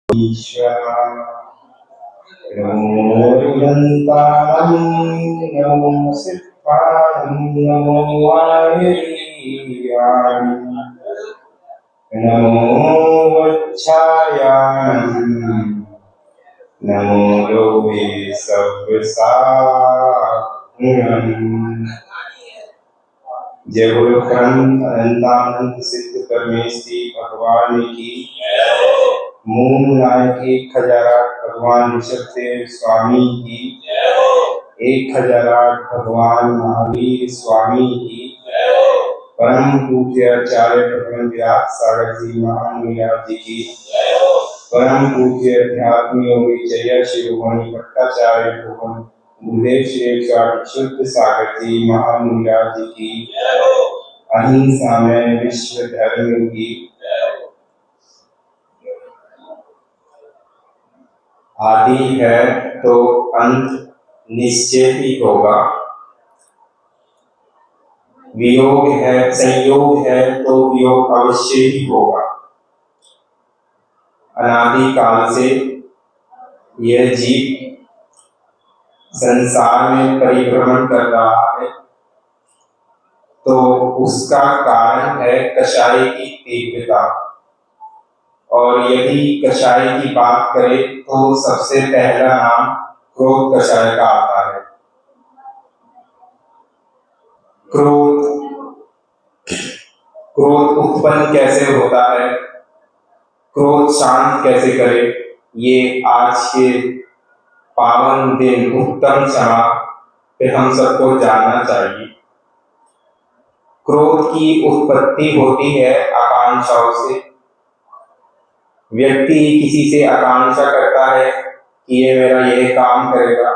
ईश्वरा नमो अनंतानं नमो सिद्धानं नमो वायुयानं नमो वच्छायानं नमो लोभे सव्यसायं। जय गुरु ग्रंथ अनंतानंद सिद्ध परमेश्वरी भगवान की। मूल नायक 1008 भगवान ऋषभदेव स्वामी की। 1008 भगवान महावीर स्वामी की। परम पूज्य आचार्य भगवान व्यास सागर जी महामुनिराज जी की। परम पूज्य अध्यात्म योगी जय शिरोमणि भट्टाचार्य भगवान गुरुदेव श्री 108 शुद्ध सागर जी महामुनिराज जी की। अहिंसा में विश्व धर्म की। आदि है तो अंत निश्चय ही होगा। वियोग है, संयोग है तो वियोग अवश्य ही होगा। अनादि काल से यह जीव संसार में परिभ्रमण कर रहा है, तो उसका कारण है कषाय की तीव्रता। और यदि कषाय की बात करें तो सबसे पहला नाम क्रोध कषाय का आता है। क्रोध उत्पन्न कैसे होता है, क्रोध शांत कैसे करे, ये आज के पावन दिन उत्तम क्षमा पे हम सबको जानना चाहिए। क्रोध की उत्पत्ति होती है आकांक्षाओं से। व्यक्ति किसी से आकांक्षा करता है कि ये मेरा यह काम करेगा।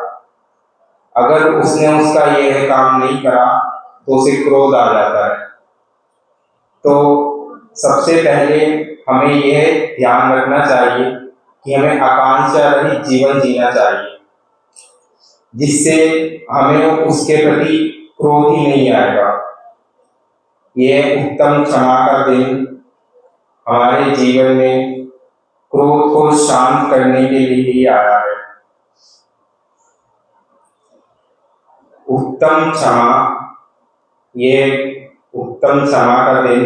अगर उसने उसका यह काम नहीं करा तो उसे क्रोध आ जाता है। तो सबसे पहले हमें यह ध्यान रखना चाहिए कि हमें आकांक्षा रहित जीवन जीना चाहिए, जिससे हमें उसके प्रति क्रोध ही नहीं आएगा। यह उत्तम क्षमा का दिन हमारे जीवन में क्रोध को शांत करने के लिए ही आया है। उत्तम क्षमा, ये उत्तम क्षमा का दिन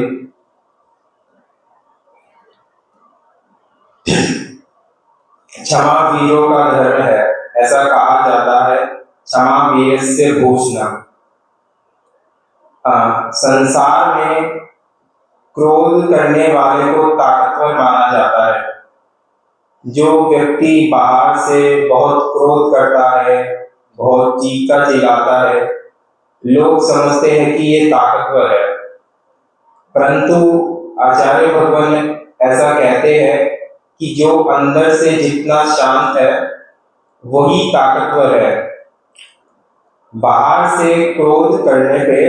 क्षमा वीरों का धर्म है, ऐसा कहा जाता है। क्षमा वीरस्य भूषणम्। संसार में क्रोध करने वाले को ताकतवर माना जाता है। जो व्यक्ति बाहर से बहुत क्रोध करता है, बहुत चीखता चिल्लाता है, लोग समझते हैं कि ये ताकतवर है। परंतु आचार्य भगवान ऐसा कहते हैं कि जो अंदर से जितना शांत है वही ताकतवर है। बाहर से क्रोध करने पे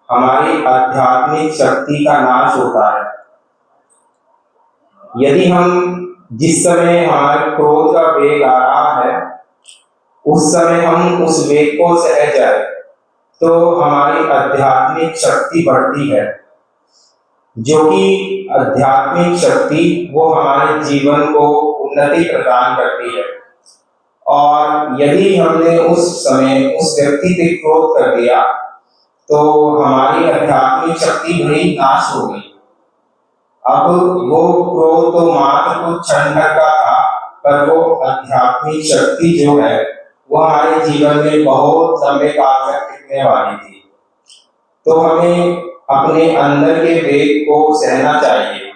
हमारी आध्यात्मिक शक्ति का नाश होता है। यदि हम जिस समय हमारे क्रोध का वेग आ रहा है उस समय हम उस वेग को सह जाए तो हमारी आध्यात्मिक शक्ति बढ़ती है। जो कि आध्यात्मिक शक्ति वो हमारे जीवन को उन्नति प्रदान करती है। और यदि हमने उस समय उस व्यक्ति पे क्रोध कर दिया तो हमारी आध्यात्मिक शक्ति भी नाश हो गई। अब वो क्रोध तो मात्र कुछ क्षण भर का था, पर वो आध्यात्मिक शक्ति जो है वो हमारे जीवन में बहुत लंबे काल तक टिकने वाली थी। तो हमें अपने अंदर के वेग को सहना चाहिए।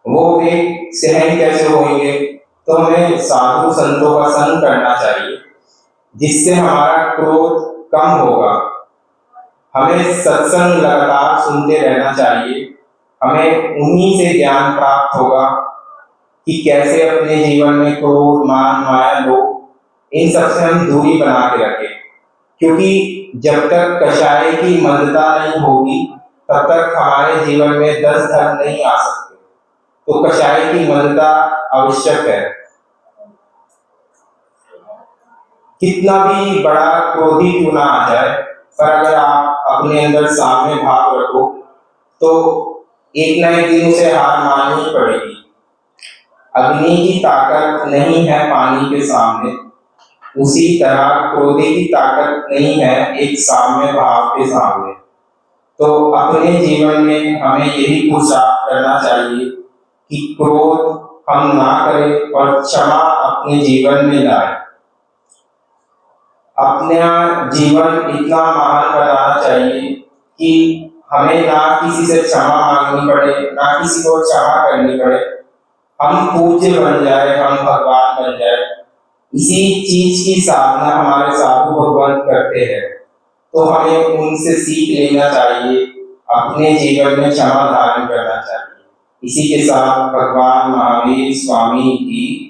वो वेग सहन कैसे होंगे, तो हमें साधु संतों का संग करना चाहिए, जिससे हमारा क्रोध कम होगा। हमें सत्संग लगातार सुनते रहना चाहिए। हमें उन्हीं से ज्ञान प्राप्त होगा कि कैसे अपने जीवन में क्रोध, मान, माया, लोभ, इन सबसे हम दूरी बना के रखें। क्योंकि जब तक कषाय की मंदता नहीं होगी तब तक हमारे जीवन में 10 धर्म नहीं आ सकते। तो कषाय की मंदता आवश्यक है। कितना भी बड़ा क्रोधी क्यों ना आ जाए, पर अगर आप अपने अंदर सामने भाव रखो तो एक ना एक दिन उसे हार माननी ही पड़ेगी। अग्नि की ताकत नहीं है पानी के सामने, उसी तरह क्रोध की ताकत नहीं है एक साम्य भाव के सामने। तो अपने जीवन में हमें यही पुरुषार्थ करना चाहिए कि क्रोध हम ना करें और क्षमा अपने जीवन में लाएं। अपना जीवन इतना महान बनाना चाहिए कि हमें ना किसी से क्षमा मांगनी पड़े, ना किसी को क्षमा करनी पड़े। हम पूज्य बन जाए, हम भगवान बन जाए। इसी चीज की साधना हमारे साधु भगवान करते हैं, तो हमें उनसे सीख लेना चाहिए, अपने जीवन में क्षमा धारण करना चाहिए। इसी के साथ भगवान महावीर स्वामी की